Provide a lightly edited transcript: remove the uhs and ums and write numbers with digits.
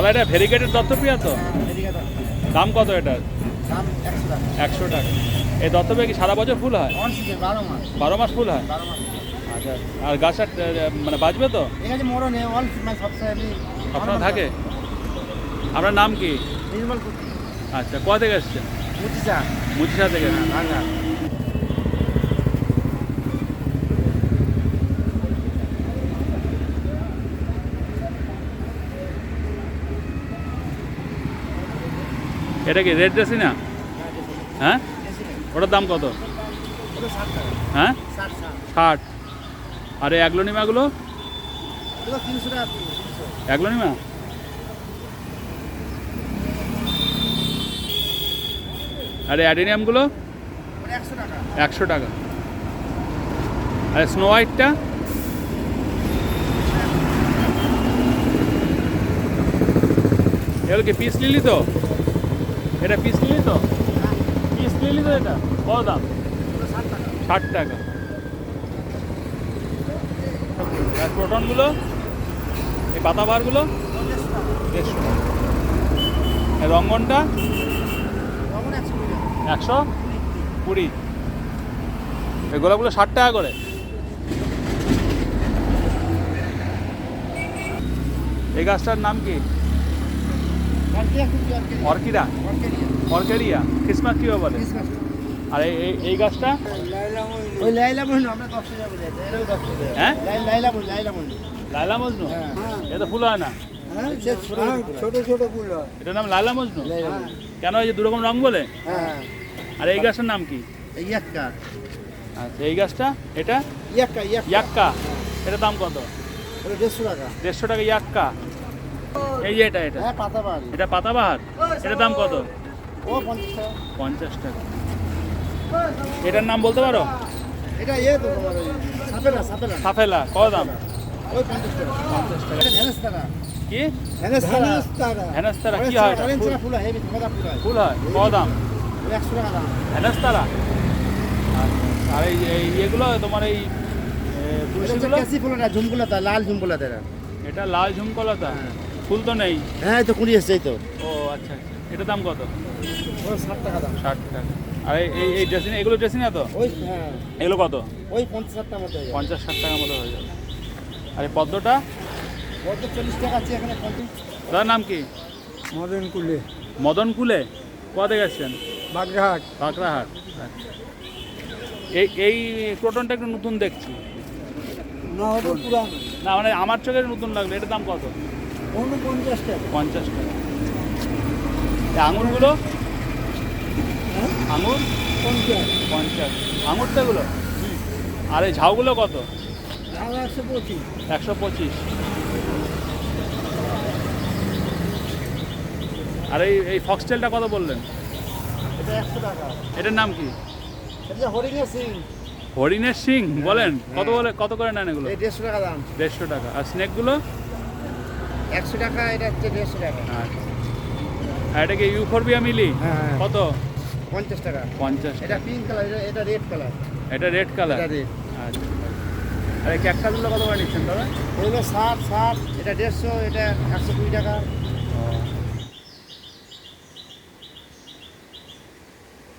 এটা ভেরিগেটেড দত্তপ্রিয়া তো? দাম কত এটার? দাম 100 টাকা। 100 টাকা। এই দত্তপ্রিয়া কি সারা বছর ফুল হয়? 12 মাস। 12 মাস ফুল হয়? 12 মাস। আচ্ছা, আর গাছটা মানে বাঁচবে তো? এখানে মরণ নেই, অল মানে সবসময় থাকে। আপনার নাম কি? নির্মল। আচ্ছা, কোথা থেকে এসছেন? মুচিসা থেকে। ভাঙা। এটা কি রেড ড্রেসিনা? হ্যাঁ, ওটার দাম কত? হ্যাঁ, 60। আর এই অ্যাগ্লোনিমাগুলো? 300 টাকা। অ্যাগ্লোনিমা আর অ্যাডেনিয়ামগুলো? 100 টাকা। 100 টাকা। আর স্নো হোয়াইটটা? এগুলো কি পিস লিলি তো? এটা পিস লিলি তো? পিস লিলি তো এটা? কত দাম? 60 টাকা। আর ক্রোটনগুলো, এই পাতাবাহারগুলো? 150 টাকা। রঙ্গনটা? 120। এই গোলাপগুলো 60 টাকা করে। এই গাছটার নাম কি? অর্কেরিয়া। ক্রিসমাস কি বলে? আর এই গাছটা? ওই লাইলা মজনু। আমরা 10 টাকা বলে এটা। এটাও 10 টাকা। হ্যাঁ, লাইলা মজনু। লাইলা মজনু? এটা ফুল হয় না? হ্যাঁ, ছোট ছোট ফুল হয়। এটার নাম লাইলা মজনু? কেন? এই যে দু রকম রং বলে? হ্যাঁ। আর এই গাছটার নাম কি? ইয়াক্কা। আচ্ছা, এই গাছটা? এটা ইয়াক্কা। এটার দাম কত? এটা 150 টাকা। 150 টাকা ইয়াক্কা। এই যে এটা হ্যাঁ, পাতাবাহার। এটা পাতাবাহার। এটার দাম কত? ও 50 টাকা। 50 টাকা। এটার নাম বলতে পারো? এটা তো তোমার সাফেলা। কত দাম? ওই 50 টাকা। 50 টাকা। এটা ভেনেস্তারা। কি? ভেনেস্তারা কি হয় এটা? ফুল হয়, হেভি ধমাকা ফুল হয়। ফুল হয়? কত দাম? 100 টাকা দাম। ভেনেস্তারা। আর এই এগুলো তোমার এই তুলসীগুলো? কেসি ফুল না, ঝুমকুলাতা, লাল ঝুমকুলাতা। এটা লাল ঝুমকলতা। ফুল তো নেই। হ্যাঁ, তো 20 এসছে তো। ও আচ্ছা। এটার দাম কত? ও 60 টাকা দাম। 60 টাকা। আর এই ড্রেসিং, এগুলো ড্রেসিং না তো? ওই হ্যাঁ, এগুলো কত? ওই 50 টাকার মতো। 50-60 টাকার মতো হয়ে যাবে। আর এই পদ্মটা? কত? 40 টাকা আছে এখানে। 50। তার নাম কি? মদনকুলে। কোথা গেছেন? বাগরাহাট। এই ক্রোটনটা একটু নতুন দেখছি। না, ওটা পুরানো। না, মানে আমার চোখে নতুন লাগলো। এটার দাম কত? 50 টাকা। 50 টাকা। এই আঙুরগুলো? আঙুর? 50। আঙুর তো এগুলো? আর এই ঝাউগুলো কত? 125। 125। আর এই ফক্সটেলটা কত বললেন? এটা 100 টাকা। এটার নাম কি? এটা হরিণের সিং। হরিণের সিং বলেন? কত করে নেন এগুলো? এই 150 টাকা দাম। 150 টাকা। আর স্নেকগুলো? 100 টাকা। এটা হচ্ছে 150 টাকা। আচ্ছা। আর এটা কি ইউফোরবিয়া মিলি? হ্যাঁ। কত? 50 টাকা। 50 এটা টাকা। পিঙ্ক কালার, এটা রেড কালার। এটা রেড কালার? এটা রেড। আচ্ছা। আর এই ক্যাকটাসগুলো কত করে নিচ্ছেন দাদা? এগুলো 60। এটা 150, এটা 120 টাকা।